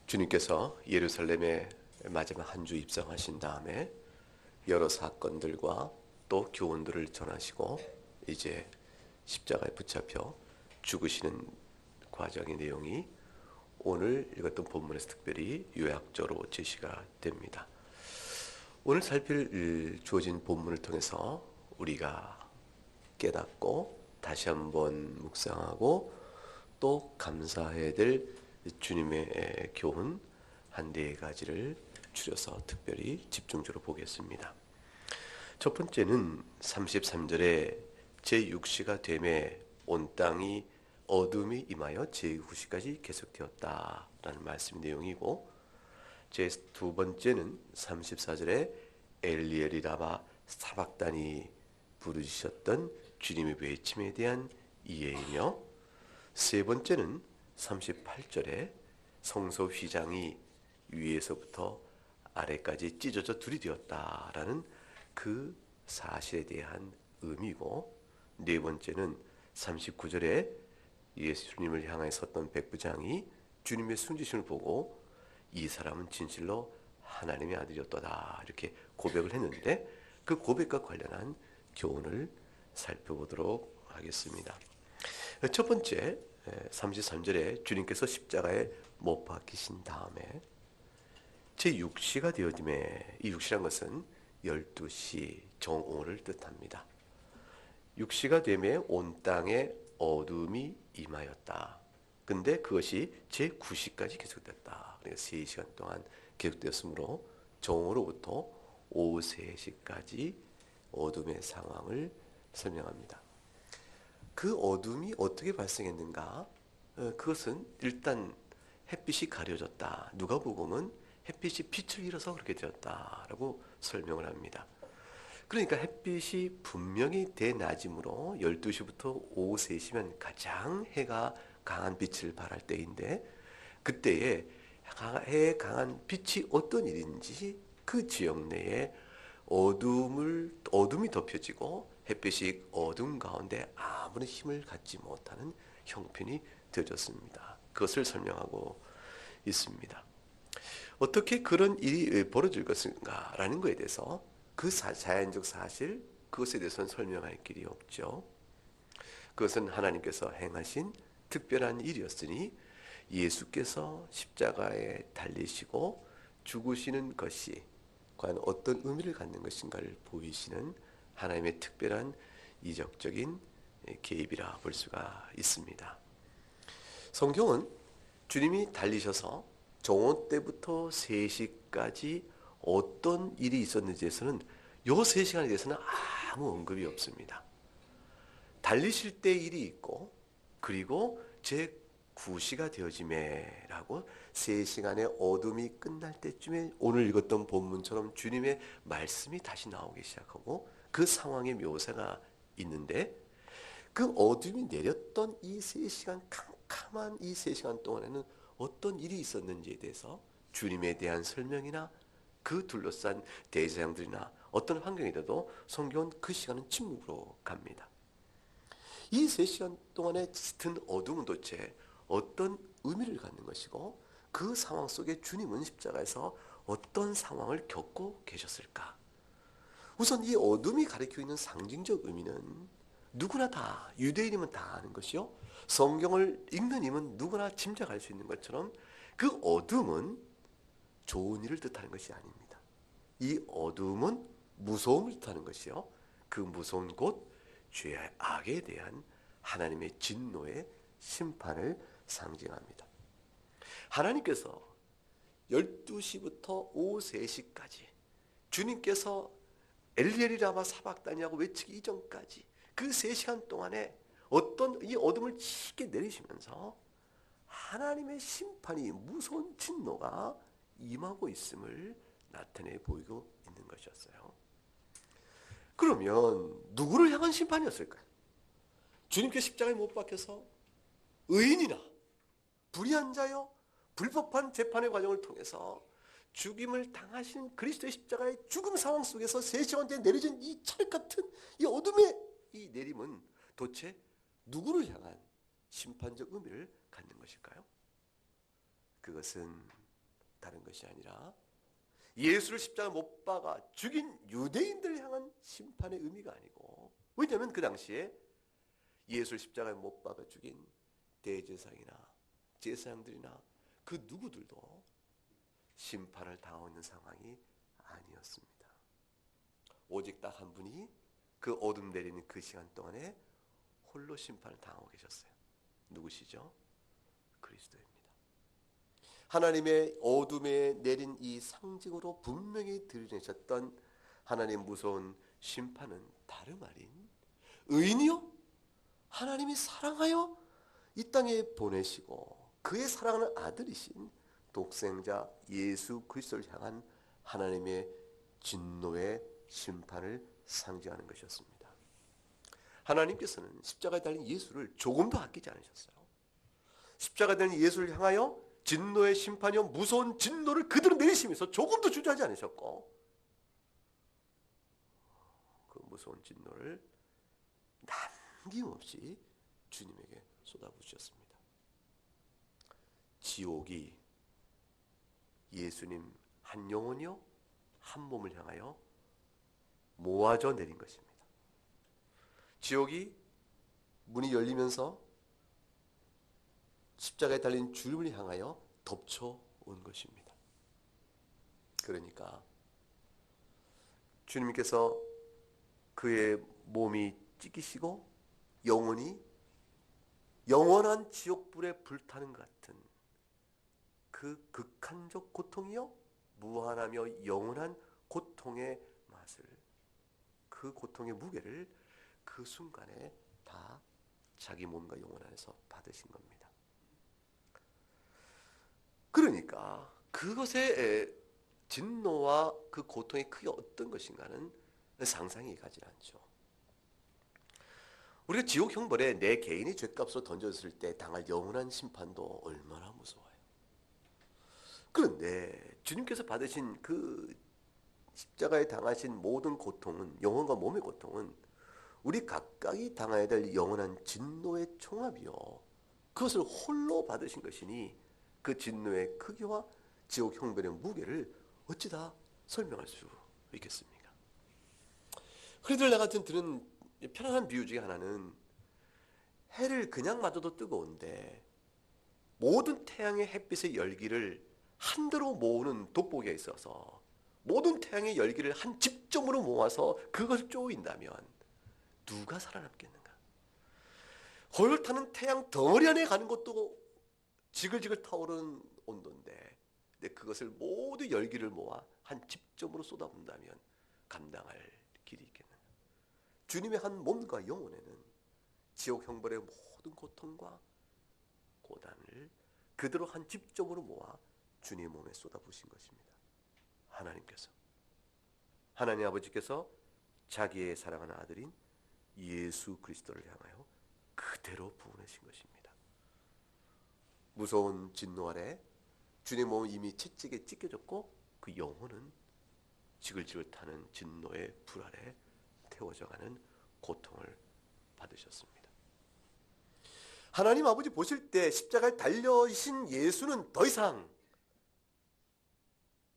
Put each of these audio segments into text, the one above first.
주님께서 예루살렘에 마지막 한 주 입성하신 다음에 여러 사건들과 또 교훈들을 전하시고 이제 십자가에 붙잡혀 죽으시는 과정의 내용이 오늘 읽었던 본문에서 특별히 요약적으로 제시가 됩니다. 오늘 살필 주어진 본문을 통해서 우리가 깨닫고 다시 한번 묵상하고 또 감사해야 될 주님의 교훈 한 네 가지를 추려서 특별히 집중적으로 보겠습니다. 첫 번째는 33절에 제6시가 되매 온 땅이 어둠이 임하여 제9시까지 계속되었다라는 말씀 내용이고, 제 두 번째는 34절에 엘리엘이 라마 사박단이 부르짖으셨던 주님의 외침에 대한 이해이며, 세 번째는 38절에 성소 휘장이 위에서부터 아래까지 찢어져 둘이 되었다라는 그 사실에 대한 의미고, 네 번째는 39절에 예수님을 향해 섰던 백부장이 주님의 순지심을 보고 이 사람은 진실로 하나님의 아들이었다 이렇게 고백을 했는데, 그 고백과 관련한 교훈을 살펴보도록 하겠습니다. 첫 번째 33절에 주님께서 십자가에 못 박히신 다음에 제6시가 되어짐에, 이 6시란 것은 12시 정오를 뜻합니다. 6시가 되매 온 땅에 어둠이 임하였다. 근데 그것이 제9시까지 계속됐다. 그러니까 3시간 동안 계속되었으므로 정오로부터 오후 3시까지 어둠의 상황을 설명합니다. 그 어둠이 어떻게 발생했는가? 그것은 일단 햇빛이 가려졌다. 누가복음은 햇빛이 빛을 잃어서 그렇게 되었다라고 설명을 합니다. 그러니까 햇빛이 분명히 대낮이므로 12시부터 오후 3시면 가장 해가 강한 빛을 발할 때인데, 그때에 해의 강한 빛이 어떤 일인지 그 지역 내에 어둠이 덮여지고 햇빛이 어둠 가운데 아무런 힘을 갖지 못하는 형편이 되어졌습니다. 그것을 설명하고 있습니다. 어떻게 그런 일이 벌어질 것인가라는 것에 대해서 그 자연적 사실, 그것에 대해서는 설명할 길이 없죠. 그것은 하나님께서 행하신 특별한 일이었으니 예수께서 십자가에 달리시고 죽으시는 것이 과연 어떤 의미를 갖는 것인가를 보이시는 하나님의 특별한 이적적인 개입이라 볼 수가 있습니다. 성경은 주님이 달리셔서 정오 때부터 3시까지 어떤 일이 있었는지에서는 요 3시간에 대해서는 아무 언급이 없습니다. 달리실 때 일이 있고, 그리고 제9시가 되어짐에 라고 3시간의 어둠이 끝날 때쯤에 오늘 읽었던 본문처럼 주님의 말씀이 다시 나오기 시작하고 그 상황의 묘사가 있는데, 그 어둠이 내렸던 이 3시간, 캄캄한 이 3시간 동안에는 어떤 일이 있었는지에 대해서 주님에 대한 설명이나 그 둘러싼 대제사장들이나 어떤 환경이라도 성경은 그 시간은 침묵으로 갑니다. 이 3시간 동안에 짙은 어둠은 도대체 어떤 의미를 갖는 것이고, 그 상황 속에 주님은 십자가에서 어떤 상황을 겪고 계셨을까? 우선 이 어둠이 가리키고 있는 상징적 의미는 누구나 다, 유대인이면 다 아는 것이요, 성경을 읽는 이면 누구나 짐작할 수 있는 것처럼 그 어둠은 좋은 일을 뜻하는 것이 아닙니다. 이 어둠은 무서움을 뜻하는 것이요, 그 무서운 곳 죄의 악에 대한 하나님의 진노의 심판을 상징합니다. 하나님께서 12시부터 오후 3시까지 주님께서 엘리엘이 라마 사박단이라고 외치기 이전까지 그 3시간 동안에 어떤 이 어둠을 짙게 내리시면서 하나님의 심판이, 무서운 진노가 임하고 있음을 나타내 보이고 있는 것이었어요. 그러면 누구를 향한 심판이었을까요? 주님께 십자가에 못 박혀서 의인이나 불의한 자여 불법한 재판의 과정을 통해서 죽임을 당하신 그리스도의 십자가의 죽음 상황 속에서 3시간째 내려진 이 찰 같은 이 어둠의 이 내림은 도대체 누구를 향한 심판적 의미를 갖는 것일까요? 그것은 다른 것이 아니라 예수를 십자가 못 박아 죽인 유대인들을 향한 심판의 의미가 아니고, 왜냐하면 그 당시에 예수를 십자가에 못 박아 죽인 대제사장이나 제사장들이나 그 누구들도 심판을 당하고 있는 상황이 아니었습니다. 오직 딱 한 분이 그 어둠 내리는 그 시간 동안에 홀로 심판을 당하고 계셨어요. 누구시죠? 그리스도입니다. 하나님의 어둠에 내린 이 상징으로 분명히 드러내셨던 하나님 무서운 심판은 다름 아닌 의인이요 하나님이 사랑하여 이 땅에 보내시고 그의 사랑하는 아들이신 독생자 예수 그리스도를 향한 하나님의 진노의 심판을 상징하는 것이었습니다. 하나님께서는 십자가에 달린 예수를 조금도 아끼지 않으셨어요. 십자가에 달린 예수를 향하여 진노의 심판이요 무서운 진노를 그대로 내리시면서 조금도 주저하지 않으셨고, 그 무서운 진노를 남김없이 주님에게 쏟아부으셨습니다. 지옥이 예수님 한 영혼이요 한 몸을 향하여 모아져 내린 것입니다. 지옥이 문이 열리면서 십자가에 달린 주님을 향하여 덮쳐온 것입니다. 그러니까 주님께서 그의 몸이 찢기시고 영혼이 영원한 지옥불에 불타는 것 같은 그 극한적 고통이요 무한하며 영원한 고통의 맛을, 그 고통의 무게를 그 순간에 다 자기 몸과 영혼 안에서 받으신 겁니다. 그러니까 그것의 진노와 그 고통의 크기가 어떤 것인가는 상상이 가지 않죠. 우리가 지옥 형벌에 내 개인이 죗값으로 던졌을 때 당할 영원한 심판도 얼마나 무서워요. 그런데 주님께서 받으신 그 십자가에 당하신 모든 고통은, 영혼과 몸의 고통은 우리 각각이 당해야 될 영원한 진노의 총합이요 그것을 홀로 받으신 것이니 그 진노의 크기와 지옥 형벌의 무게를 어찌 다 설명할 수 있겠습니까? 그래도 나 같은 들은 편안한 비유 중에 하나는, 해를 그냥 맞아도 뜨거운데 모든 태양의 햇빛의 열기를 한대로 모으는 돋보기가 있어서 모든 태양의 열기를 한 집점으로 모아서 그것을 쪼인다면 누가 살아남겠는가? 홀 타는 태양 덩어리 안에 가는 것도 지글지글 타오르는 온도인데, 근데 그것을 모두 열기를 모아 한 집점으로 쏟아본다면 감당할 길이 있겠는가? 주님의 한 몸과 영혼에는 지옥 형벌의 모든 고통과 고단을 그대로 한 집점으로 모아 주님의 몸에 쏟아부으신 것입니다. 하나님께서, 하나님 아버지께서 자기의 사랑하는 아들인 예수 그리스도를 향하여 그대로 부어내신 것입니다. 무서운 진노 아래 주님의 몸은 이미 채찍에 찢겨졌고 그 영혼은 지글지글 타는 진노의 불 아래 태워져가는 고통을 받으셨습니다. 하나님 아버지 보실 때 십자가에 달려신 예수는 더 이상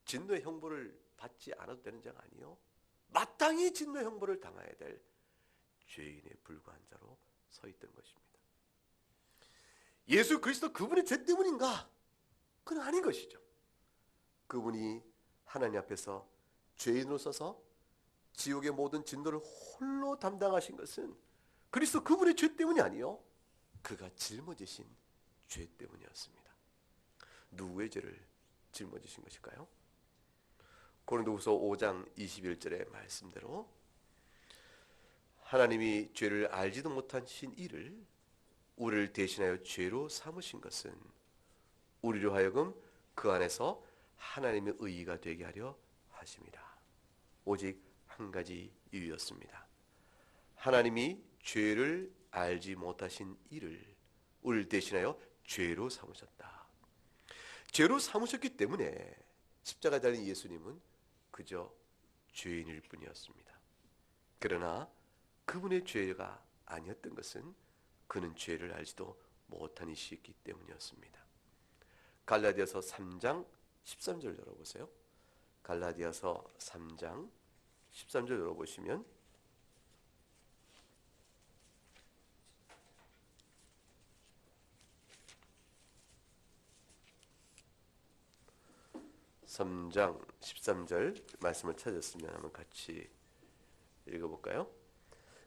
진노의 형벌을 받지 않아도 되는 자가 아니요 마땅히 진노의 형벌을 당해야 될 죄인에 불과한 자로 서 있던 것입니다. 예수 그리스도 그분의 죄 때문인가? 그건 아닌 것이죠. 그분이 하나님 앞에서 죄인으로 서서 지옥의 모든 진노를 홀로 담당하신 것은 그리스도 그분의 죄 때문이 아니요 그가 짊어지신 죄 때문이었습니다. 누구의 죄를 짊어지신 것일까요? 고린도후서 5장 21절의 말씀대로 하나님이 죄를 알지도 못한 신 이를 우리를 대신하여 죄로 삼으신 것은 우리로 하여금 그 안에서 하나님의 의의가 되게 하려 하심이라. 오직 한 가지 이유였습니다. 하나님이 죄를 알지 못하신 이를 우리를 대신하여 죄로 삼으셨다. 죄로 삼으셨기 때문에 십자가에 달린 예수님은 그저 죄인일 뿐이었습니다. 그러나 그분의 죄가 아니었던 것은 그는 죄를 알지도 못한 이시였기 때문이었습니다. 갈라디아서 3장 13절 열어보세요. 갈라디아서 3장 13절 열어보시면 (3장) 13절 말씀을 찾았으면 한번 같이 읽어볼까요?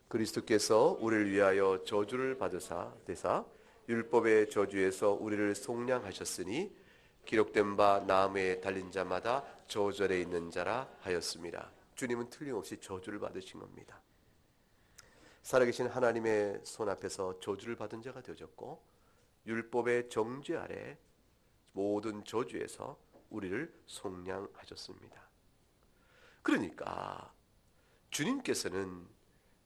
그리스도께서 우리를 위하여 저주를 받으사 되사 율법의 저주에서 우리를 속량하셨으니 기록된 바 나무에 달린 자마다 저절에 있는 자라 하였습니다. 주님은 틀림없이 저주를 받으신 겁니다. 살아계신 하나님의 손 앞에서 저주를 받은 자가 되어졌고 율법의 정죄 아래 모든 저주에서 우리를 속량하셨습니다. 그러니까 주님께서는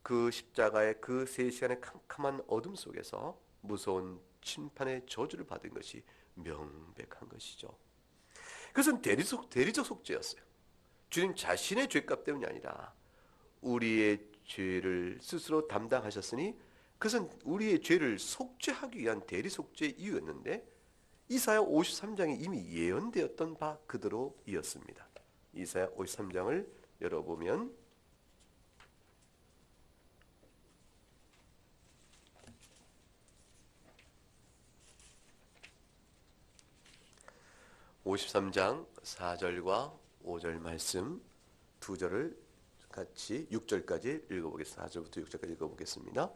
그 십자가의 그 3시간의 캄캄한 어둠 속에서 무서운 심판의 저주를 받은 것이 명백한 것이죠. 그것은 대리적 속죄였어요. 주님 자신의 죄값 때문이 아니라 우리의 죄를 스스로 담당하셨으니 그것은 우리의 죄를 속죄하기 위한 대리 속죄의 이유였는데 이사야 53장에 이미 예언되었던 바 그대로 이었습니다. 이사야 53장을 열어보면 53장 4절과 5절 말씀 두 절을 같이 6절까지 읽어보겠습니다. 4절부터 6절까지 읽어보겠습니다.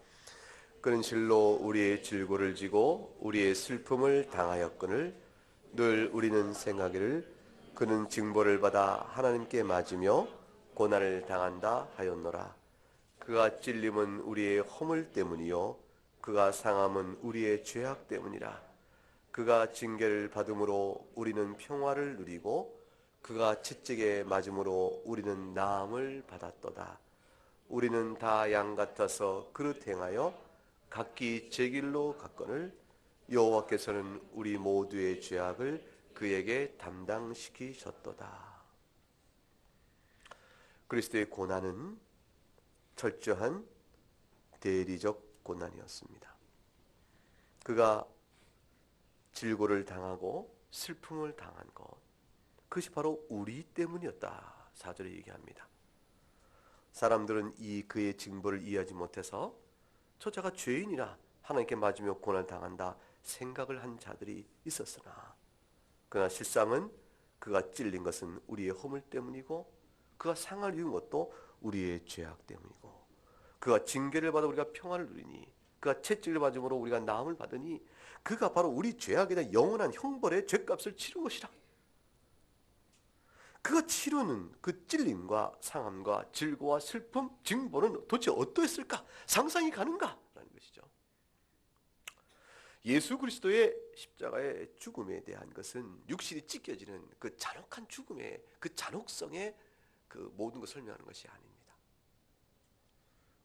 그는 실로 우리의 질고를 지고 우리의 슬픔을 당하였거늘 늘 우리는 생각하기를 그는 징벌을 받아 하나님께 맞으며 고난을 당한다 하였노라. 그가 찔림은 우리의 허물 때문이요 그가 상함은 우리의 죄악 때문이라. 그가 징계를 받음으로 우리는 평화를 누리고 그가 채찍에 맞음으로 우리는 나음을 받았도다. 우리는 다 양 같아서 그릇 행하여 각기 제 길로 갔거늘 여호와께서는 우리 모두의 죄악을 그에게 담당시키셨도다. 그리스도의 고난은 철저한 대리적 고난이었습니다. 그가 질고를 당하고 슬픔을 당한 것, 그것이 바로 우리 때문이었다. 4절에 얘기합니다. 사람들은 그의 징벌을 이해하지 못해서 저자가 죄인이라 하나님께 맞으며 고난을 당한다 생각을 한 자들이 있었으나 그러나 실상은 그가 찔린 것은 우리의 허물 때문이고 그가 상을 입은 것도 우리의 죄악 때문이고 그가 징계를 받아 우리가 평화를 누리니 그가 채찍을 맞음으로 우리가 나음을 받으니 그가 바로 우리 죄악에 대한 영원한 형벌의 죄값을 치른 것이라. 그가 치르는 그 찔림과 상함과 질고와 슬픔, 징벌은 도대체 어떠했을까? 상상이 가는가? 라는 것이죠. 예수 그리스도의 십자가의 죽음에 대한 것은 육신이 찢겨지는 그 잔혹한 죽음의 그 잔혹성의 그 모든 것을 설명하는 것이 아닙니다.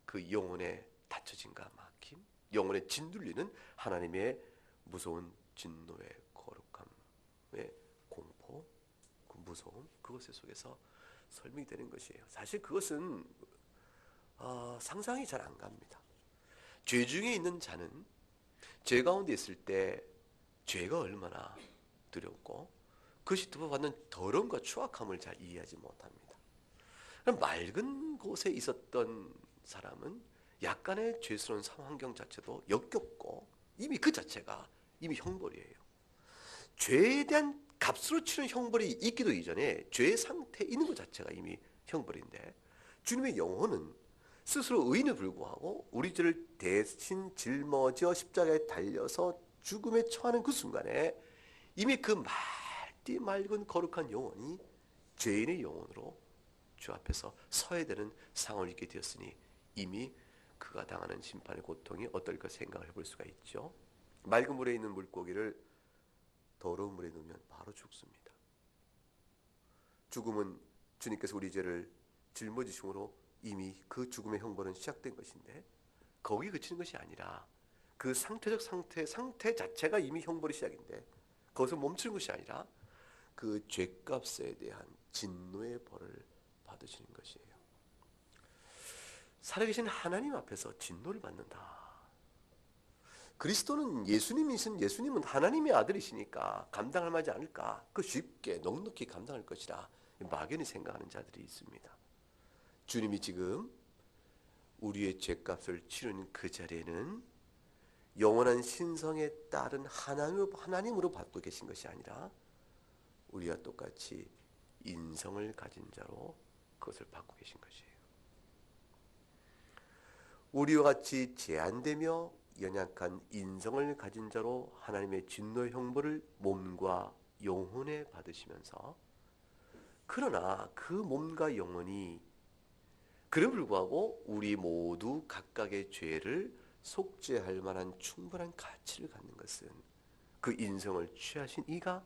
그 영혼의 닫혀짐과 막힘, 영혼에 짓눌리는 하나님의 무서운 진노의 거룩함의 공포, 그 무서움, 그것의 속에서 설명이 되는 것이에요. 사실 그것은 상상이 잘 안 갑니다. 죄 중에 있는 자는 죄 가운데 있을 때 죄가 얼마나 두렵고 그것이 받는 더러움과 추악함을 잘 이해하지 못합니다. 맑은 곳에 있었던 사람은 약간의 죄스러운 환경 자체도 역겹고 이미 그 자체가 이미 형벌이에요. 죄에 대한 값으로 치는 형벌이 있기도 이전에 죄의 상태에 있는 것 자체가 이미 형벌인데 주님의 영혼은 스스로 의인에 불구하고 우리 죄를 대신 짊어져 십자가에 달려서 죽음에 처하는 그 순간에 이미 그 맑디 맑은 거룩한 영혼이 죄인의 영혼으로 주 앞에서 서야 되는 상황을 입게 되었으니 이미 그가 당하는 심판의 고통이 어떨까 생각을 해볼 수가 있죠. 맑은 물에 있는 물고기를 더러운 물에 넣으면 바로 죽습니다. 죽음은 주님께서 우리 죄를 짊어지심으로 이미 그 죽음의 형벌은 시작된 것인데 거기 그치는 것이 아니라 그 상태 자체가 이미 형벌이 시작인데 거기서 멈추는 것이 아니라 그 죄값에 대한 진노의 벌을 받으시는 것이에요. 살아계신 하나님 앞에서 진노를 받는다. 그리스도는 예수님은 하나님의 아들이시니까 감당할 만하지 않을까? 그 쉽게 넉넉히 감당할 것이라 막연히 생각하는 자들이 있습니다. 주님이 지금 우리의 죄값을 치르는 그 자리에는 영원한 신성에 따른 하나님으로 받고 계신 것이 아니라 우리와 똑같이 인성을 가진 자로 그것을 받고 계신 것이에요. 우리와 같이 제한되며 연약한 인성을 가진 자로 하나님의 진노의 형벌을 몸과 영혼에 받으시면서, 그러나 그 몸과 영혼이 그럼에도 불구하고 우리 모두 각각의 죄를 속죄할 만한 충분한 가치를 갖는 것은 그 인성을 취하신 이가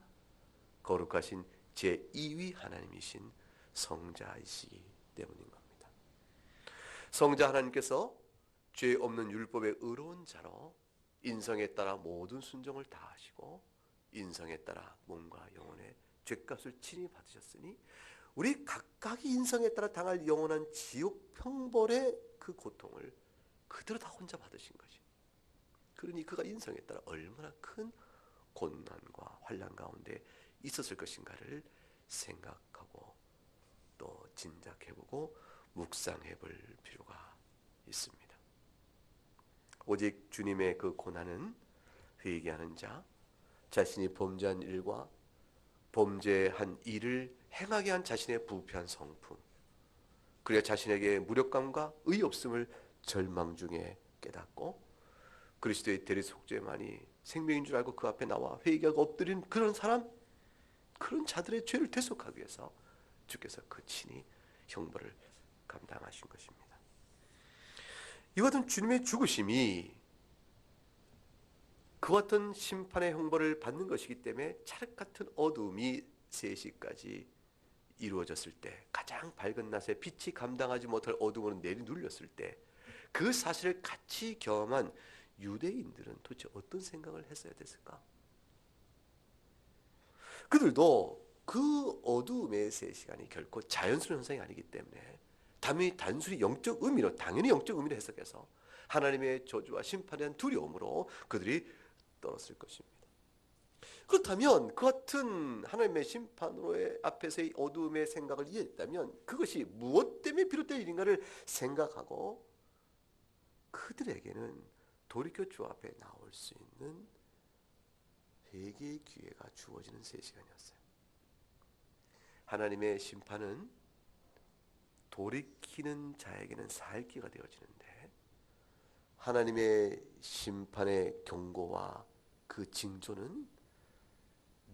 거룩하신 제2위 하나님이신 성자이시기 때문인 겁니다. 성자 하나님께서 죄 없는 율법의 의로운 자로 인성에 따라 모든 순종을 다하시고 인성에 따라 몸과 영혼의 죄값을 친히 받으셨으니 우리 각각의 인성에 따라 당할 영원한 지옥 형벌의 그 고통을 그대로 다 혼자 받으신 것이에요. 그러니 그가 인성에 따라 얼마나 큰 고난과 환난 가운데 있었을 것인가를 생각하고 또 짐작해보고 묵상해볼 필요가 있습니다. 오직 주님의 그 고난은 회개하는 자, 자신이 범죄한 일과 범죄한 일을 행하게 한 자신의 부패한 성품, 그리고 자신에게 무력감과 의의 없음을 절망 중에 깨닫고 그리스도의 대리 속죄만이 생명인 줄 알고 그 앞에 나와 회개하고 엎드린 그런 사람, 그런 자들의 죄를 대속하기 위해서 주께서 그 친히 형벌을 감당하신 것입니다. 이와 같은 주님의 죽으심이 그와 같은 심판의 형벌을 받는 것이기 때문에 찰흙 같은 어둠이 3시까지 이루어졌을 때, 가장 밝은 낮에 빛이 감당하지 못할 어둠으로 내리눌렸을 때 그 사실을 같이 경험한 유대인들은 도대체 어떤 생각을 했어야 됐을까? 그들도 그 어둠의 3시간이 결코 자연스러운 현상이 아니기 때문에 단순히 영적 의미로, 당연히 영적 의미로 해석해서 하나님의 저주와 심판에 대한 두려움으로 그들이 떨었을 것입니다. 그렇다면 그 같은 하나님의 심판으로의 앞에서의 어둠의 생각을 이해했다면 그것이 무엇 때문에 비롯된 일인가를 생각하고 그들에게는 돌이켜 주 앞에 나올 수 있는 회개의 기회가 주어지는 3시간이었어요. 하나님의 심판은 돌이키는 자에게는 살기가 되어지는데 하나님의 심판의 경고와 그 징조는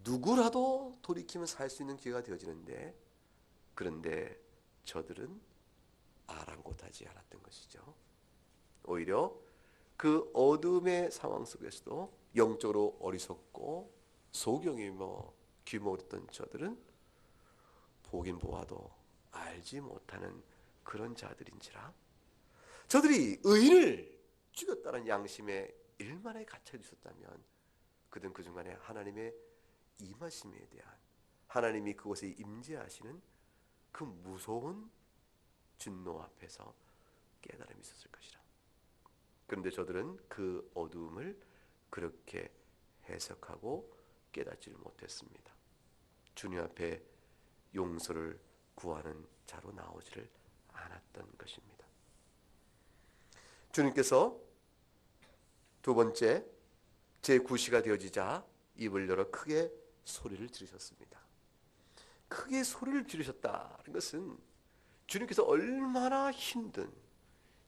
누구라도 돌이키면 살 수 있는 기회가 되어지는데, 그런데 저들은 아랑곳하지 않았던 것이죠. 오히려 그 어둠의 상황 속에서도 영적으로 어리석고 소경이 귀모 어렸던 저들은 보긴 보아도 알지 못하는 그런 자들인지라 저들이 의인을 죽였다는 양심에 일만에 갇혀 있었다면 그들은 그 중간에 하나님의 임하심에 대한, 하나님이 그곳에 임재하시는 그 무서운 진노 앞에서 깨달음이 있었을 것이라. 그런데 저들은 그 어둠을 그렇게 해석하고 깨닫지를 못했습니다. 주님 앞에 용서를 구하는 자로 나오지를 않았던 것입니다. 주님께서 두 번째 제9시가 되어지자 입을 열어 크게 소리를 지르셨습니다. 크게 소리를 지르셨다는 것은 주님께서 얼마나 힘든,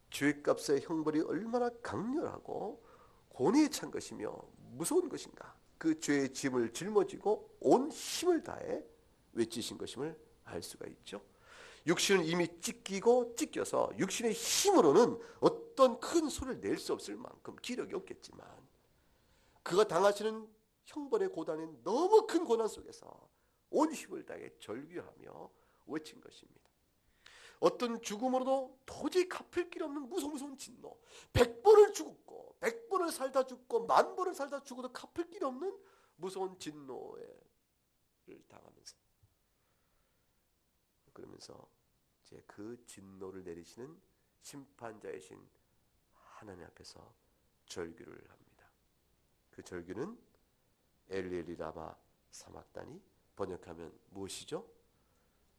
죄값의 형벌이 얼마나 강렬하고 고뇌에 찬 것이며 무서운 것인가, 그 죄의 짐을 짊어지고 온 힘을 다해 외치신 것임을 알 수가 있죠. 육신은 이미 찢겨서 육신의 힘으로는 어떤 큰 소리를 낼 수 없을 만큼 기력이 없겠지만 그가 당하시는 형벌의 고단은 너무 큰 고난 속에서 온 힘을 다해 절규하며 외친 것입니다. 어떤 죽음으로도 도저히 갚을 길 없는 무서운 진노, 100번을 죽었고 100번을 살다 죽고 10,000번을 살다 죽어도 갚을 길 없는 무서운 진노를 당하면서, 그러면서 이제 그 진노를 내리시는 심판자이신 하나님 앞에서 절규를 합니다. 그 절규는 엘리엘리 라마 사막다니, 번역하면 무엇이죠?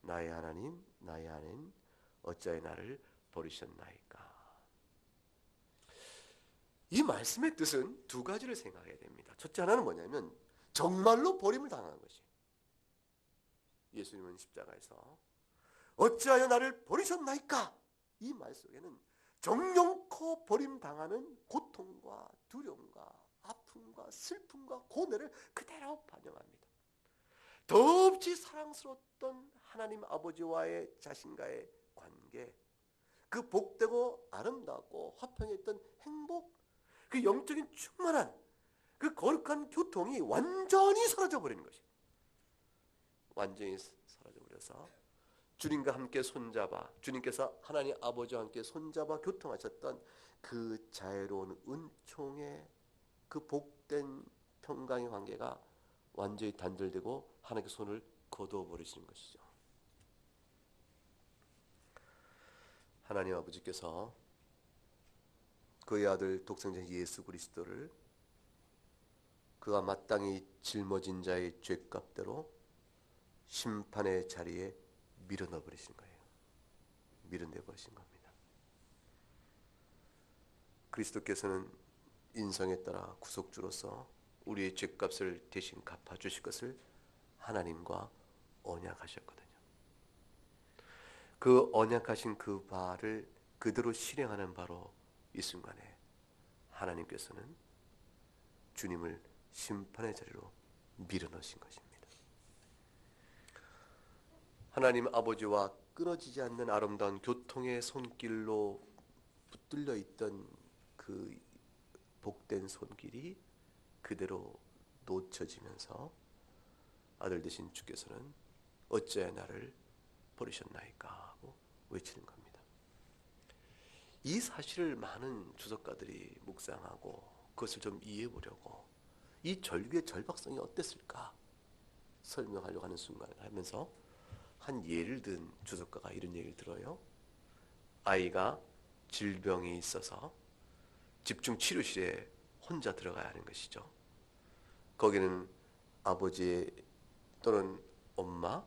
나의 하나님, 나의 하나님, 어찌하여 나를 버리셨나이까. 이 말씀의 뜻은 두 가지를 생각해야 됩니다. 첫째 하나는 뭐냐면 정말로 버림을 당한 것이. 예수님은 십자가에서 어찌하여 나를 버리셨나이까? 이 말 속에는 정령코 버림당하는 고통과 두려움과 아픔과 슬픔과 고뇌를 그대로 반영합니다. 더없이 사랑스러웠던 하나님 아버지와의 자신과의 관계, 그 복되고 아름답고 화평했던 행복, 그 영적인 충만한 그 거룩한 교통이 완전히 사라져버리는 것이, 완전히 사라져버려서 주님과 함께 손잡아, 주님께서 하나님 아버지와 함께 손잡아 교통하셨던 그 자애로운 은총의 그 복된 평강의 관계가 완전히 단절되고 하나님께 손을 거두어 버리시는 것이죠. 하나님 아버지께서 그의 아들 독생자 예수 그리스도를 그가 마땅히 짊어진 자의 죄값대로 심판의 자리에 밀어넣어 버리신 거예요. 밀어내 버리신 겁니다. 그리스도께서는 인성에 따라 구속주로서 우리의 죄값을 대신 갚아주실 것을 하나님과 언약하셨거든요. 그 언약하신 그 바를 그대로 실행하는 바로 이 순간에 하나님께서는 주님을 심판의 자리로 밀어넣으신 것입니다. 하나님 아버지와 끊어지지 않는 아름다운 교통의 손길로 붙들려 있던 그 복된 손길이 그대로 놓쳐지면서 아들 되신 주께서는 어찌하여 나를 버리셨나이까 하고 외치는 겁니다. 이 사실을 많은 주석가들이 묵상하고 그것을 좀 이해해 보려고 이 절규의 절박성이 어땠을까 설명하려고 하는 순간을 하면서 한 예를 든 주석가가 이런 얘기를 들어요. 아이가 질병이 있어서 집중치료실에 혼자 들어가야 하는 것이죠. 거기는 아버지 또는 엄마,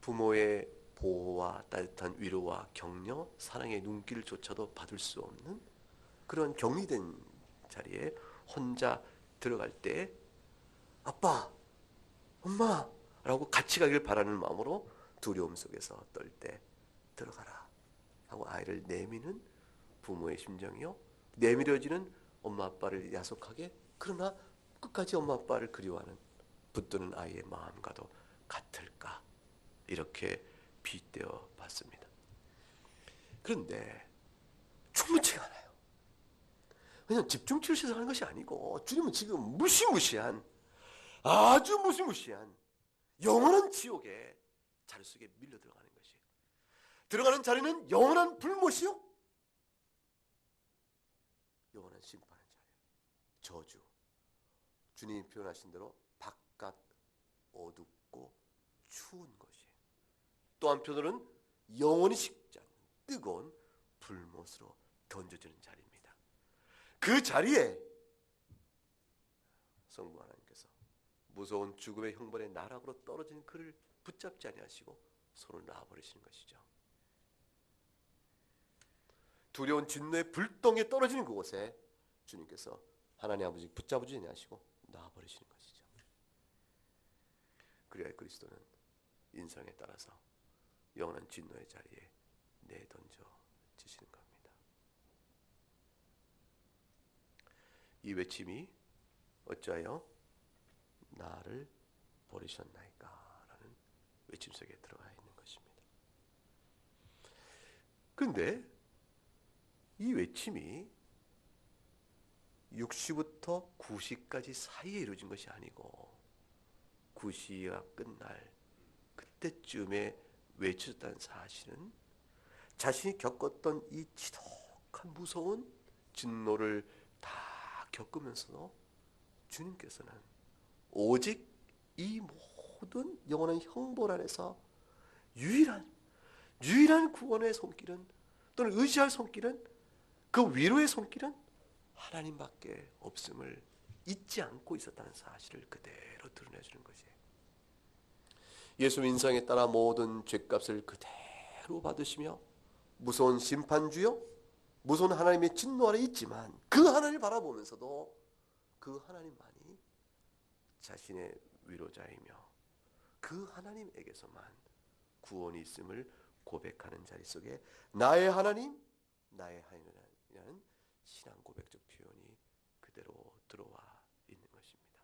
부모의 보호와 따뜻한 위로와 격려, 사랑의 눈길조차도 받을 수 없는 그런 격리된 자리에 혼자 들어갈 때 아빠, 엄마 라고 같이 가길 바라는 마음으로 두려움 속에서 떨 때 들어가라 하고 아이를 내미는 부모의 심정이요, 내밀어지는 엄마 아빠를 야속하게 그러나 끝까지 엄마 아빠를 그리워하는 붙드는 아이의 마음과도 같을까, 이렇게 빗대어 봤습니다. 그런데 충분치가 않아요. 왜냐하면 집중치료실에서 하는 것이 아니고 주님은 지금 무시무시한, 아주 무시무시한 영원한 지옥의 자리 속에 밀려 들어가는 것이에요. 들어가는 자리는 영원한 불못이요, 영원한 심판의 자리예요. 저주. 주님이 표현하신 대로 바깥 어둡고 추운 것이에요. 또 한편으로는 영원히 식지 않는 뜨거운 불못으로 던져지는 자리입니다. 그 자리에 성부 하나님께서 무서운 죽음의 형벌의 나락으로 떨어진 그를 붙잡지 아니하시고 손을 놔버리시는 것이죠. 두려운 진노의 불덩이에 떨어지는 그곳에 주님께서 하나님 아버지 붙잡지 아니하시고 놔버리시는 것이죠. 그래야 그리스도는 인성에 따라서 영원한 진노의 자리에 내던져지시는 겁니다. 이 외침이 어찌하여 나를 버리셨나이까 라는 외침 속에 들어가 있는 것입니다. 그런데 이 외침이 6시부터 9시까지 사이에 이루어진 것이 아니고 9시가 끝날 그때쯤에 외쳐졌다는 사실은 자신이 겪었던 이 지독한 무서운 진노를 다 겪으면서도 주님께서는 오직 이 모든 영원한 형벌 안에서 유일한 구원의 손길은, 또는 의지할 손길은, 그 위로의 손길은 하나님밖에 없음을 잊지 않고 있었다는 사실을 그대로 드러내주는 것이에요. 예수 인성에 따라 모든 죄값을 그대로 받으시며 무서운 심판주요, 무서운 하나님의 진노 아래 있지만 그 하나님을 바라보면서도 그 하나님만이 자신의 위로자이며 그 하나님에게서만 구원이 있음을 고백하는 자리 속에 나의 하나님, 나의 하나님이라는 신앙 고백적 표현이 그대로 들어와 있는 것입니다.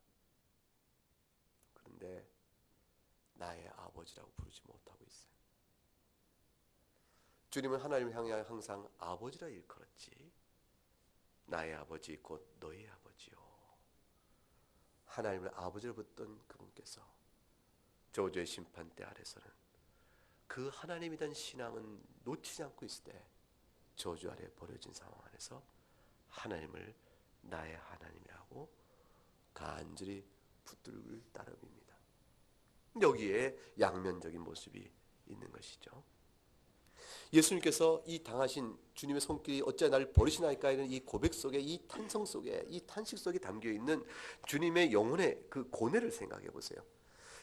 그런데 나의 아버지라고 부르지 못하고 있어요. 주님은 하나님을 향해 항상 아버지라 일컬었지 나의 아버지 곧 너의 아버지요. 하나님을 아버지로 붙던 그분께서 저주의 심판대 아래서는 그 하나님에 대한 신앙은 놓치지 않고 있을 때 저주 아래 버려진 상황 안에서 하나님을 나의 하나님이라고 간절히 붙들을 따름입니다. 여기에 양면적인 모습이 있는 것이죠. 예수님께서 이 당하신 주님의 손길이 어찌 나를 버리시나이까 하는 이 고백 속에, 이 탄성 속에, 이 탄식 속에 담겨있는 주님의 영혼의 그 고뇌를 생각해 보세요.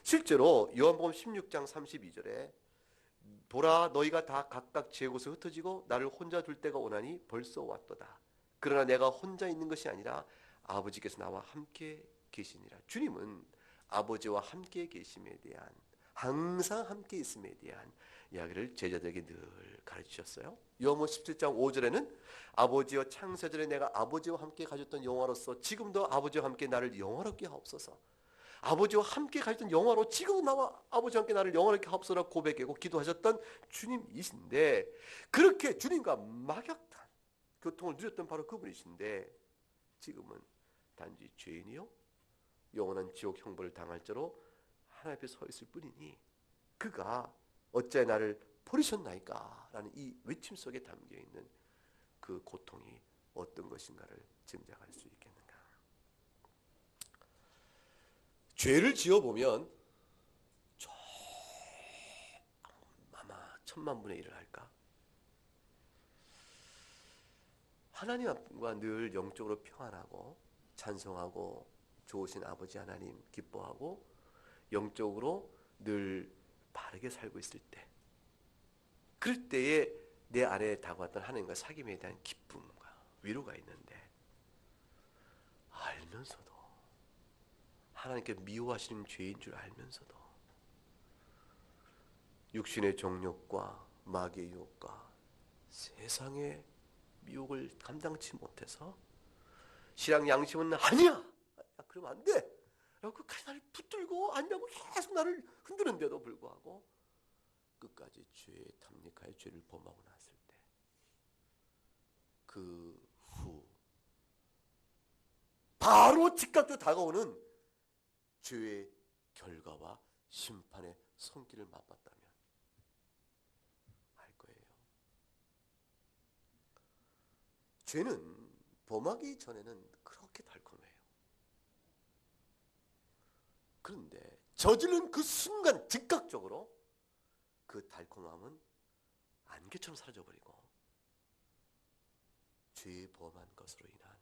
실제로 요한복음 16장 32절에 보라 너희가 다 각각 제 곳에 흩어지고 나를 혼자 둘 때가 오나니 벌써 왔도다. 그러나 내가 혼자 있는 것이 아니라 아버지께서 나와 함께 계시니라. 주님은 아버지와 함께 계심에 대한, 항상 함께 있음에 대한 이야기를 제자들에게 늘 가르치셨어요. 요한복음 17장 5절에는 아버지여 창세전에 내가 아버지와 함께 가졌던 영화로서 지금도 아버지와 함께 나를 영화롭게 하옵소서. 아버지와 함께 가졌던 영화로 지금도 나와 아버지와 함께 나를 영화롭게 하옵소서 고백하고 기도하셨던 주님이신데, 그렇게 주님과 막역한 교통을 누렸던 바로 그분이신데 지금은 단지 죄인이요 영원한 지옥 형벌을 당할 자로 하나님 앞에 서 있을 뿐이니 그가 어찌 나를 버리셨나이까 라는 이 외침 속에 담겨있는 그 고통이 어떤 것인가를 짐작할 수 있겠는가. 죄를 지어보면 아마 1000만분의 1을 할까? 하나님과 늘 영적으로 평안하고 찬송하고 좋으신 아버지 하나님 기뻐하고 영적으로 늘 바르게 살고 있을 때, 그럴 때에 내 안에 다가왔던 하나님과 사귐에 대한 기쁨과 위로가 있는데, 알면서도 하나님께 미워하시는 죄인 줄 알면서도 육신의 정욕과 마귀의 유혹과 세상의 미혹을 감당치 못해서 신앙 양심은 아니야! 그러면 안 돼! 라고 끝까지 나를 붙들고 아니라고 계속 나를 흔드는데도 불구하고 끝까지 죄에 탐닉하여 죄를 범하고 났을 때 그 후 바로 즉각적으로 다가오는 죄의 결과와 심판의 손길을 맛봤다면 알 거예요. 죄는 범하기 전에는 그렇게 달콤해요. 그런데 저지른 그 순간 즉각적으로 그 달콤함은 안개처럼 사라져버리고 죄에 범한 것으로 인한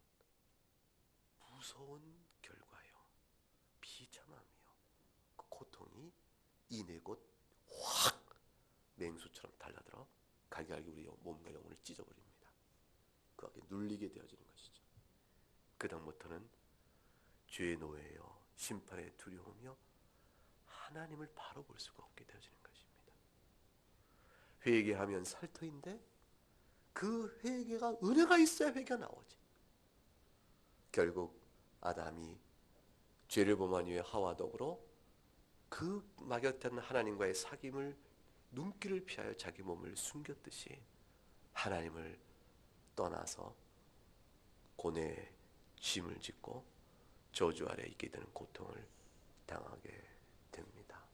무서운 결과요, 비참함이요, 그 고통이 이내 곧 확 맹수처럼 달라들어 갈기갈기 우리 몸과 영혼을 찢어버립니다. 그 안에 눌리게 되어지는 것이죠. 그 다음부터는 죄의 노예요, 심판의 두려움이요, 하나님을 바로 볼 수가 없게 되어지는 것입니다. 회개하면 살 터인데 그 회개가 은혜가 있어야 회개가 나오지. 결국 아담이 죄를 범한 이후에 하와 더불어 그 막역된 하나님과의 사귐을 눈길을 피하여 자기 몸을 숨겼듯이 하나님을 떠나서 고뇌의 짐을 짓고 저주 아래 있게 되는 고통을 당하게 됩니다.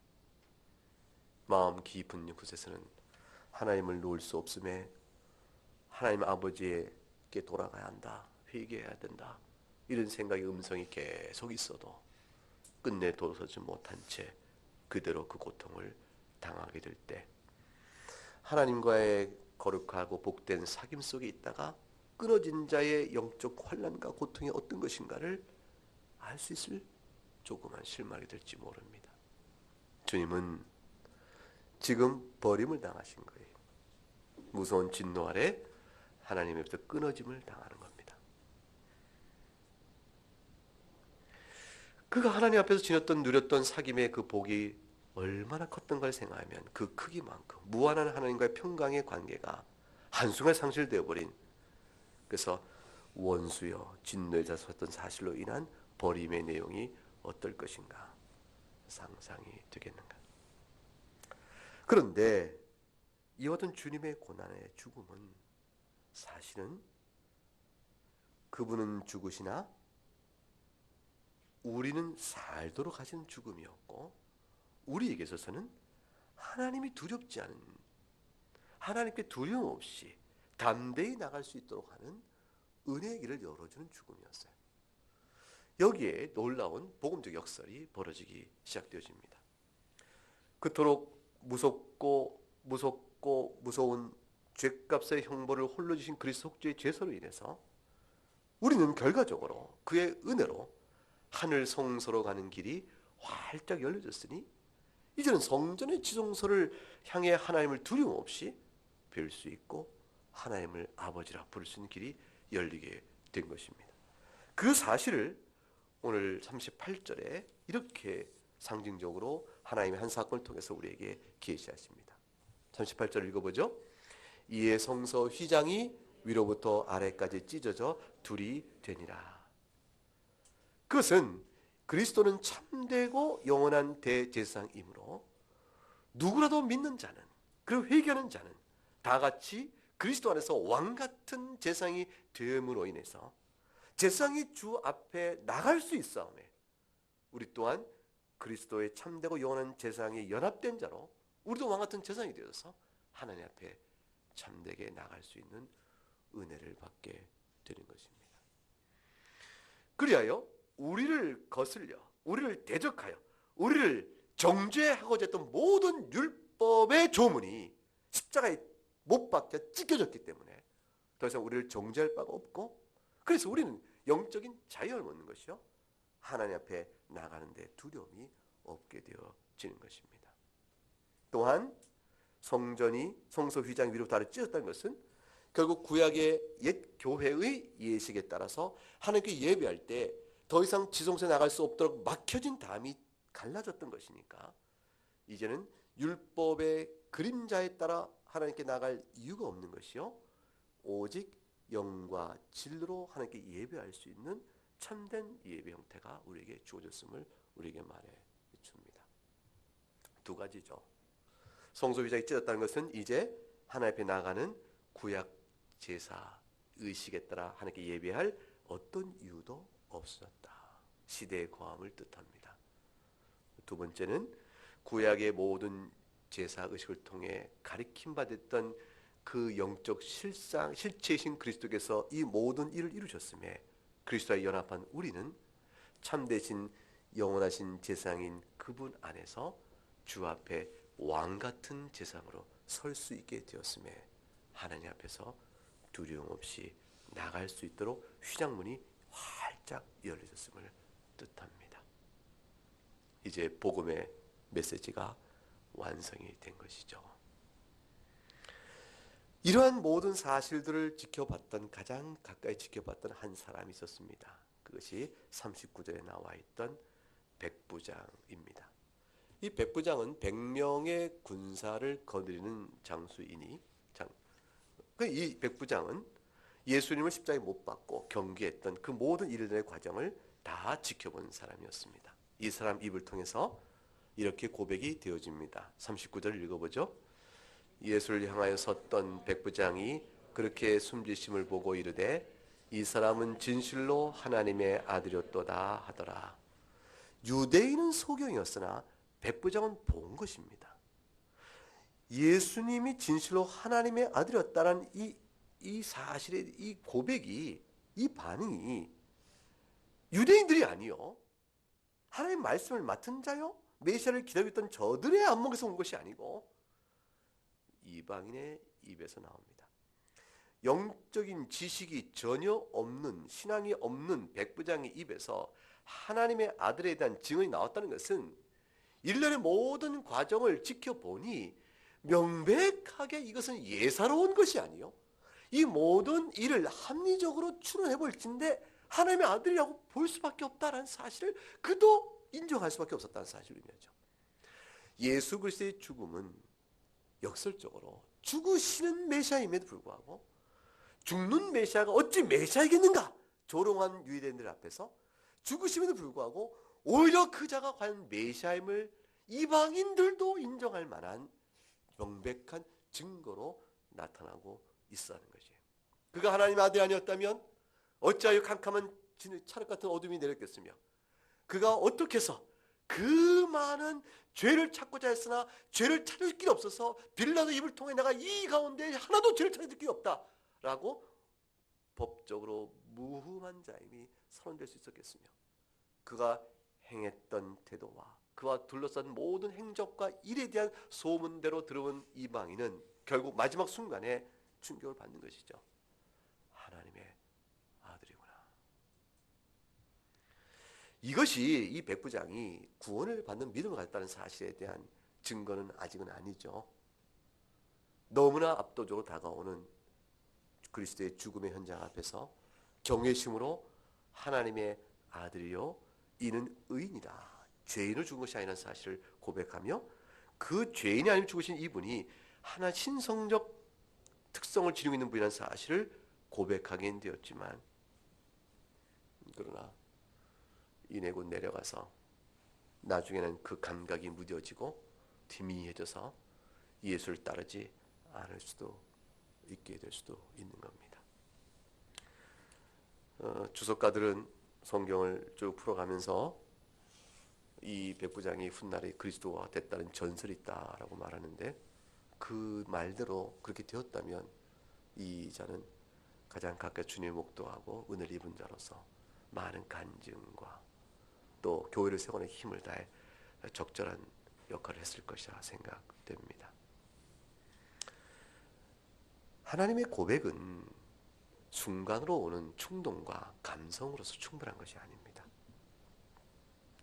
마음 깊은 곳에서는 하나님을 놓을 수 없음에 하나님 아버지에게 돌아가야 한다, 회개해야 된다, 이런 생각의 음성이 계속 있어도 끝내 돌아서지 못한 채 그대로 그 고통을 당하게 될 때, 하나님과의 거룩하고 복된 사귐 속에 있다가 끊어진 자의 영적 환난과 고통이 어떤 것인가를 알 수 있을 조그만 실마리 될지 모릅니다. 주님은 지금 버림을 당하신 거예요. 무서운 진노 아래 하나님에부터 끊어짐을 당하는 겁니다. 그가 하나님 앞에서 지녔던 누렸던 사귐의 그 복이 얼마나 컸던가를 생각하면 그 크기만큼 무한한 하나님과의 평강의 관계가 한순간에 상실되어 버린, 그래서 원수여 진노에 자수했던 사실로 인한 버림의 내용이 어떨 것인가 상상이 되겠는가. 그런데 이와 같은 주님의 고난의 죽음은 사실은 그분은 죽으시나 우리는 살도록 하시는 죽음이었고, 우리에게 있어서는 하나님이 두렵지 않은, 하나님께 두려움 없이 담대히 나갈 수 있도록 하는 은혜의 길을 열어주는 죽음이었어요. 여기에 놀라운 복음적 역설이 벌어지기 시작되어집니다. 그토록 무섭고 무서운 죄값의 형벌을 홀로 주신 그리스도 속죄의 죄서로 인해서 우리는 결과적으로 그의 은혜로 하늘 성소로 가는 길이 활짝 열려졌으니 이제는 성전의 지성소를 향해 하나님을 두려움 없이 뵐 수 있고 하나님을 아버지라 부를 수 있는 길이 열리게 된 것입니다. 그 사실을 오늘 38절에 이렇게 상징적으로 하나님의 한 사건을 통해서 우리에게 계시하십니다. 38절 읽어보죠. 이에 성소 휘장이 위로부터 아래까지 찢어져 둘이 되니라. 그것은 그리스도는 참되고 영원한 대제사장이므로 누구라도 믿는 자는, 그리고 회개하는 자는 다 같이 그리스도 안에서 왕같은 제사장이 됨으로 인해서 제사장이 주 앞에 나갈 수 있사오매 우리 또한 그리스도의 참되고 영원한 제사장이 연합된 자로 우리도 왕같은 제사장이 되어서 하나님 앞에 참되게 나갈 수 있는 은혜를 받게 되는 것입니다. 그리하여 우리를 거슬려, 우리를 대적하여, 우리를 정죄하고자 했던 모든 율법의 조문이 십자가에 못 박혀 찢겨졌기 때문에 더 이상 우리를 정죄할 바가 없고, 그래서 우리는 영적인 자유를 얻는 것이요, 하나님 앞에 나가는데 두려움이 없게 되어지는 것입니다. 또한 성전이 성소 휘장 위로 다리 찢었다는 것은 결국 구약의 옛 교회의 예식에 따라서 하나님께 예배할 때 더 이상 지성소에 나갈 수 없도록 막혀진 담이 갈라졌던 것이니까 이제는 율법의 그림자에 따라 하나님께 나갈 이유가 없는 것이요, 오직 영과 진리로 하나님께 예배할 수 있는 참된 예배 형태가 우리에게 주어졌음을 우리에게 말해 줍니다. 두 가지죠. 성소 휘장이 찢어졌다는 것은 이제 하나님 앞에 나가는 구약 제사 의식에 따라 하나님께 예배할 어떤 이유도 없었다. 시대의 고함을 뜻합니다. 두 번째는 구약의 모든 제사 의식을 통해 가리킴 받았던 그 영적 실체이신 그리스도께서 이 모든 일을 이루셨음에 그리스도와 연합한 우리는 참되신 영원하신 제사장인 그분 안에서 주 앞에 왕같은 제사장으로 설 수 있게 되었음에 하나님 앞에서 두려움 없이 나갈 수 있도록 휘장문이 활짝 열려졌음을 뜻합니다. 이제 복음의 메시지가 완성이 된 것이죠. 이러한 모든 사실들을 지켜봤던, 가장 가까이 지켜봤던 한 사람이 있었습니다. 그것이 39절에 나와 있던 백부장입니다. 이 백부장은 100명의 군사를 거느리는 장수이니, 이 백부장은 예수님을 십자가에 못 박고 경계했던 그 모든 일들의 과정을 다 지켜본 사람이었습니다. 이 사람 입을 통해서 이렇게 고백이 되어집니다. 39절을 읽어보죠. 예수를 향하여 섰던 백부장이 그렇게 숨지심을 보고 이르되 이 사람은 진실로 하나님의 아들이었도다 하더라. 유대인은 소경이었으나 백부장은 본 것입니다. 예수님이 진실로 하나님의 아들이었다는 이 사실의 이 고백이, 이 반응이 유대인들이 아니요, 하나님의 말씀을 맡은 자요, 메시아를 기다리고 있던 저들의 안목에서 온 것이 아니고 이방인의 입에서 나옵니다. 영적인 지식이 전혀 없는, 신앙이 없는 백부장의 입에서 하나님의 아들에 대한 증언이 나왔다는 것은 일련의 모든 과정을 지켜보니 명백하게 이것은 예사로운 것이 아니요, 이 모든 일을 합리적으로 추론해 볼 텐데 하나님의 아들이라고 볼 수밖에 없다는 사실을 그도 인정할 수밖에 없었다는 사실을 의미하죠. 예수 그리스도의 죽음은 역설적으로 죽으시는 메시아임에도 불구하고 죽는 메시아가 어찌 메시아이겠는가 조롱한 유대인들 앞에서 죽으심에도 불구하고 오히려 그 자가 과연 메시아임을 이방인들도 인정할 만한 명백한 증거로 나타나고 있었다는 것이에요. 그가 하나님의 아들이 아니었다면 어찌하여 캄캄한 찰흙 같은 어둠이 내렸겠으며, 그가 어떻게 해서 그 많은 죄를 찾고자 했으나 죄를 찾을 길이 없어서 빌라도 입을 통해 내가 이 가운데 하나도 죄를 찾을 길이 없다라고 법적으로 무흠한 자임이 선언될 수 있었겠으며, 그가 행했던 태도와 그와 둘러싼 모든 행적과 일에 대한 소문대로 들어온 이방인은 결국 마지막 순간에 충격을 받는 것이죠. 하나님의 아들이구나. 이것이 이 백부장이 구원을 받는 믿음을 갖다는 사실에 대한 증거는 아직은 아니죠. 너무나 압도적으로 다가오는 그리스도의 죽음의 현장 앞에서 경외심으로 하나님의 아들이요 이는 의인이다, 죄인을 죽은 것이 아니라는 사실을 고백하며 그 죄인이 아니면 죽으신 이분이 하나 신성적 특성을 지니고 있는 분이라는 사실을 고백하게 되었지만, 그러나 이내 곧 내려가서 나중에는 그 감각이 무뎌지고 희미해져서 예수를 따르지 않을 수도 있게 될 수도 있는 겁니다. 주석가들은 성경을 쭉 풀어가면서 이 백부장이 훗날에 그리스도가 됐다는 전설이 있다라고 말하는데, 그 말대로 그렇게 되었다면 이 자는 가장 가까이 주님을 목도하고 은혜를 입은 자로서 많은 간증과 또 교회를 세우는 힘을 다해 적절한 역할을 했을 것이라 생각됩니다. 하나님의 고백은 순간으로 오는 충동과 감성으로서 충분한 것이 아닙니다.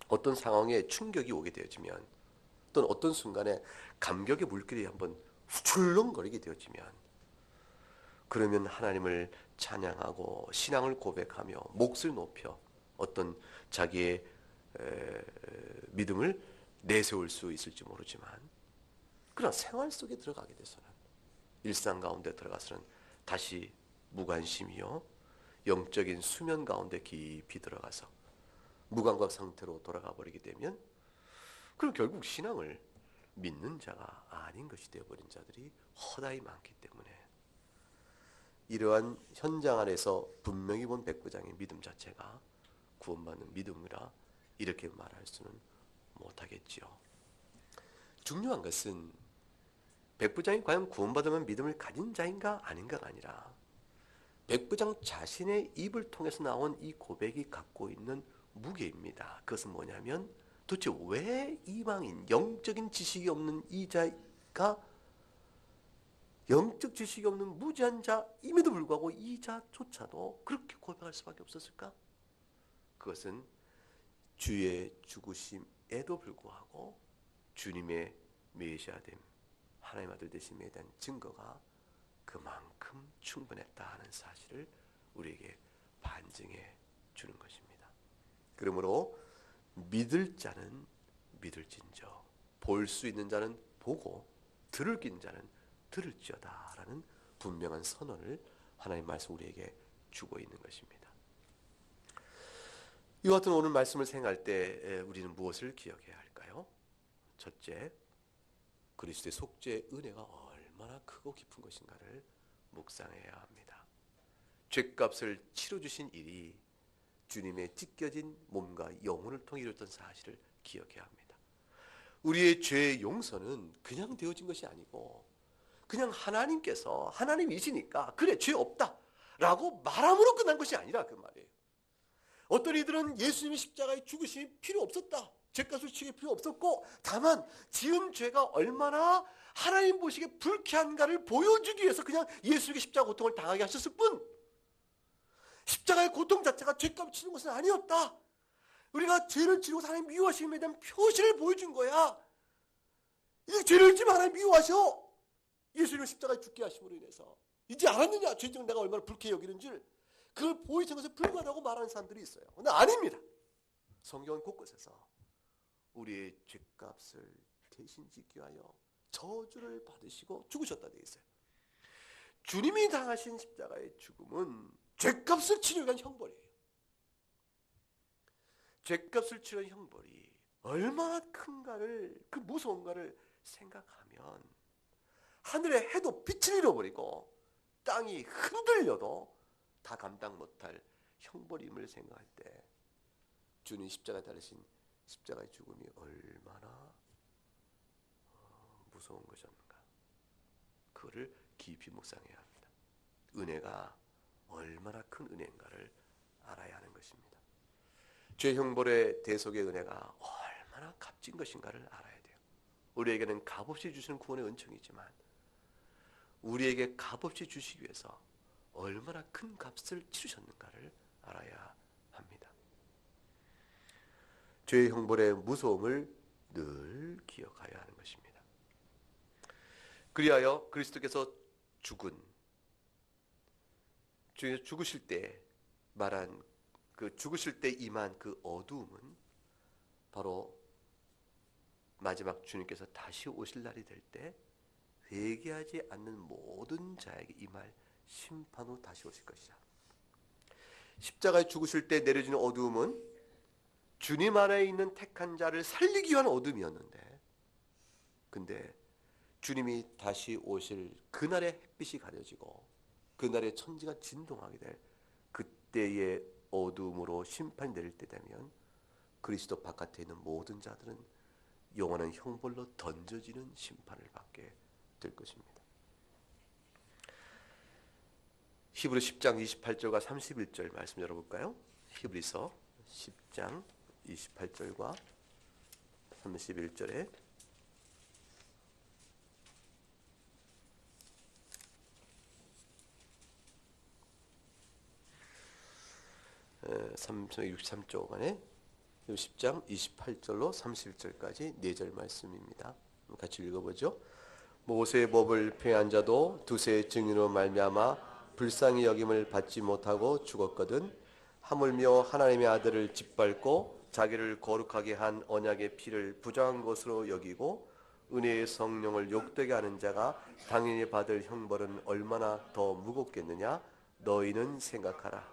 어떤 상황에 충격이 오게 되어지면, 또는 어떤 순간에 감격의 물결이 한번 출렁거리게 되어지면, 그러면 하나님을 찬양하고 신앙을 고백하며 몫을 높여 어떤 자기의 믿음을 내세울 수 있을지 모르지만, 그러나 생활 속에 들어가게 돼서는, 일상 가운데 들어가서는 다시 무관심이요 영적인 수면 가운데 깊이 들어가서 무감각 상태로 돌아가 버리게 되면, 그럼 결국 신앙을 믿는 자가 아닌 것이 되어버린 자들이 허다히 많기 때문에, 이러한 현장 안에서 분명히 본 백부장의 믿음 자체가 구원받는 믿음이라 이렇게 말할 수는 못하겠지요. 중요한 것은 백부장이 과연 구원받으면 믿음을 가진 자인가 아닌가가 아니라, 백부장 자신의 입을 통해서 나온 이 고백이 갖고 있는 무게입니다. 그것은 뭐냐면, 도대체 왜 이방인, 영적인 지식이 없는 이 자가, 영적 지식이 없는 무지한 자임에도 불구하고 이 자조차도 그렇게 고백할 수밖에 없었을까? 그것은 주의 죽으심에도 불구하고 주님의 메시아됨, 하나님 아들 되심에 대한 증거가 그만큼 충분했다 하는 사실을 우리에게 반증해 주는 것입니다. 그러므로 믿을 자는 믿을진저, 볼 수 있는 자는 보고 들을 낀 자는 들을지어다 라는 분명한 선언을 하나님 말씀 우리에게 주고 있는 것입니다. 이와 같은 오늘 말씀을 생각할 때 우리는 무엇을 기억해야 할까요? 첫째, 그리스도의 속죄의 은혜가 얼마나 크고 깊은 것인가를 묵상해야 합니다. 죗값을 치러주신 일이 주님의 찢겨진 몸과 영혼을 통해 이루어졌던 사실을 기억해야 합니다. 우리의 죄의 용서는 그냥 되어진 것이 아니고, 그냥 하나님께서 하나님이시니까 그래 죄 없다 라고 말함으로 끝난 것이 아니라 그 말이에요. 어떤 이들은 예수님의 십자가의 죽으심이 필요 없었다, 죄값을 치를 필요 없었고, 다만 지은 죄가 얼마나 하나님 보시기에 불쾌한가를 보여주기 위해서 그냥 예수님의 십자가 고통을 당하게 하셨을 뿐, 십자가의 고통 자체가 죄값을 치는 것은 아니었다. 우리가 죄를 지르고 하나님 미워하심에 대한 표시를 보여준 거야. 이 죄를 지면 하나님 미워하셔. 예수님을 십자가에 죽게 하심으로 인해서. 이제 알았느냐? 죄지은 내가 얼마나 불쾌히 여기는 줄. 그걸 보이신 것에 불과하다고 말하는 사람들이 있어요. 근데 아닙니다. 성경은 곳곳에서 우리의 죄값을 대신 지기 위하여 저주를 받으시고 죽으셨다 되어 있어요. 주님이 당하신 십자가의 죽음은 죄값을 치르기 위한 형벌이에요. 죄값을 치르는 형벌이 얼마나 큰가를, 그 무서운가를 생각하면 하늘의 해도 빛을 잃어버리고 땅이 흔들려도 다 감당 못할 형벌임을 생각할 때 주님 십자가에 달리신 십자가의 죽음이 얼마나 무서운 것이었는가. 그거를 깊이 묵상해야 합니다. 은혜가 얼마나 큰 은혜인가를 알아야 하는 것입니다. 죄 형벌의 대속의 은혜가 얼마나 값진 것인가를 알아야 돼요. 우리에게는 값없이 주시는 구원의 은총이지만 우리에게 값없이 주시기 위해서 얼마나 큰 값을 치르셨는가를 알아야 합니다. 죄의 형벌의 무서움을 늘 기억하여야 하는 것입니다. 그리하여 그리스도께서 죽으실 때 말한 그 죽으실 때 임한 그 어두움은 바로 마지막 주님께서 다시 오실 날이 될 때 회개하지 않는 모든 자에게 임할 심판으로 다시 오실 것이다. 십자가에 죽으실 때 내려지는 어두움은 주님 안에 있는 택한 자를 살리기 위한 어둠이었는데, 근데 주님이 다시 오실 그날의 햇빛이 가려지고 그날의 천지가 진동하게 될 그때의 어둠으로 심판이 내릴 때 되면 그리스도 바깥에 있는 모든 자들은 영원한 형벌로 던져지는 심판을 받게 될 것입니다. 히브리 10장 28절과 31절 말씀 열어볼까요? 히브리서 10장 28절과 31절에 에 63쪽안에 10장 28절로 31절까지 4절 말씀입니다. 같이 읽어보죠. 모세의 법을 폐한 자도 두세 증인으로 말미암아 불쌍히 여김을 받지 못하고 죽었거든 하물며 하나님의 아들을 짓밟고 자기를 거룩하게 한 언약의 피를 부정한 것으로 여기고 은혜의 성령을 욕되게 하는 자가 당연히 받을 형벌은 얼마나 더 무겁겠느냐. 너희는 생각하라.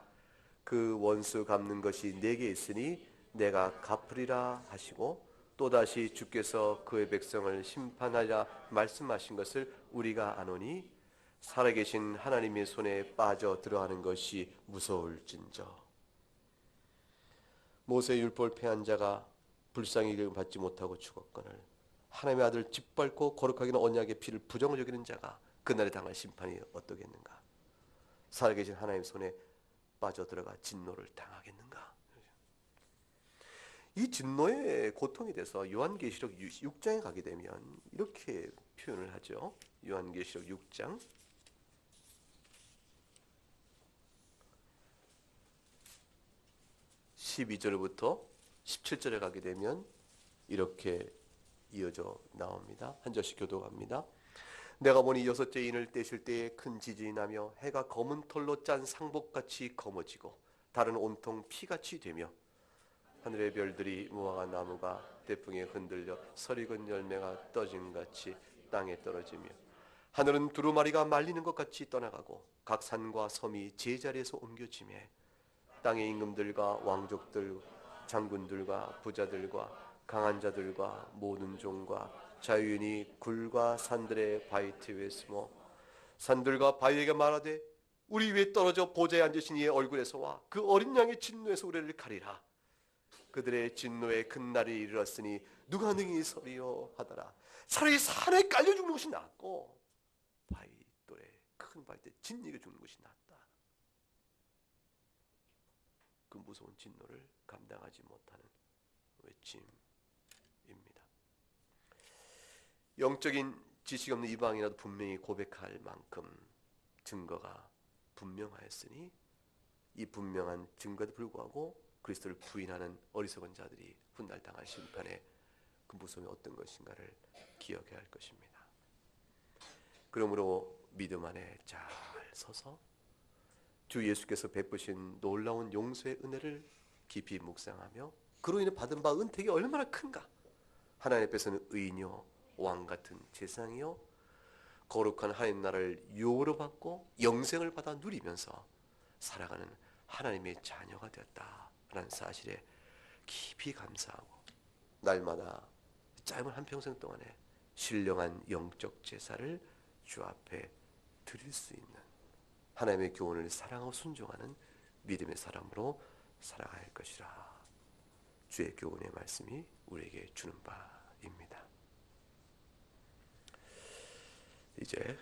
그 원수 갚는 것이 내게 있으니 내가 갚으리라 하시고 또다시 주께서 그의 백성을 심판하라 말씀하신 것을 우리가 아노니 살아계신 하나님의 손에 빠져 들어가는 것이 무서울진저. 모세의 율법을 폐한 자가 불쌍히 여김을 받지 못하고 죽었거늘 하나님의 아들 짓밟고 거룩하게 는 언약의 피를 부정을 여기는 자가 그날에 당할 심판이 어떠겠는가. 살아계신 하나님의 손에 빠져들어가 진노를 당하겠는가. 이 진노의 고통에 대해서 요한계시록 6장에 가게 되면 이렇게 표현을 하죠. 요한계시록 6장 12절부터 17절에 가게 되면 이렇게 이어져 나옵니다. 한 절씩 교독합니다. 내가 보니 여섯째 인을 떼실 때에 큰 지진이 나며 해가 검은 털로 짠 상복같이 검어지고 달은 온통 피같이 되며 하늘의 별들이 무화과 나무가 대풍에 흔들려 설익은 열매가 떠짐같이 땅에 떨어지며 하늘은 두루마리가 말리는 것 같이 떠나가고 각 산과 섬이 제자리에서 옮겨지매 땅의 임금들과 왕족들 장군들과 부자들과 강한 자들과 모든 종과 자유인이 굴과 산들의 바위 위에 숨어 산들과 바위에게 말하되 우리 위에 떨어져 보좌에 앉으신 이의 얼굴에서와 그 어린 양의 진노에서 우리를 가리라. 그들의 진노의 큰 날이 이르렀으니 누가 능히 서리요 하더라. 차라리 산에 깔려 죽는 것이 낫고 바위 또래 큰 바위 때 진리게 죽는 것이 낫다. 그 무서운 진노를 감당하지 못하는 외침입니다. 영적인 지식 없는 이방이라도 분명히 고백할 만큼 증거가 분명하였으니 이 분명한 증거에도 불구하고 그리스도를 부인하는 어리석은 자들이 훗날 당할 심판의 그 무서움이 어떤 것인가를 기억해야 할 것입니다. 그러므로 믿음 안에 잘 서서 주 예수께서 베푸신 놀라운 용서의 은혜를 깊이 묵상하며 그로 인해 받은 바 은택이 얼마나 큰가. 하나님 앞에서는 의인이요 왕 같은 제사장이요 거룩한 하나님 나라를 유업으로 받고 영생을 받아 누리면서 살아가는 하나님의 자녀가 되었다라는 사실에 깊이 감사하고 날마다 짧은 한평생 동안에 신령한 영적 제사를 주 앞에 드릴 수 있는 하나님의 교훈을 사랑하고 순종하는 믿음의 사람으로 살아갈 것이라. 주의 교훈의 말씀이 우리에게 주는 바입니다. 이제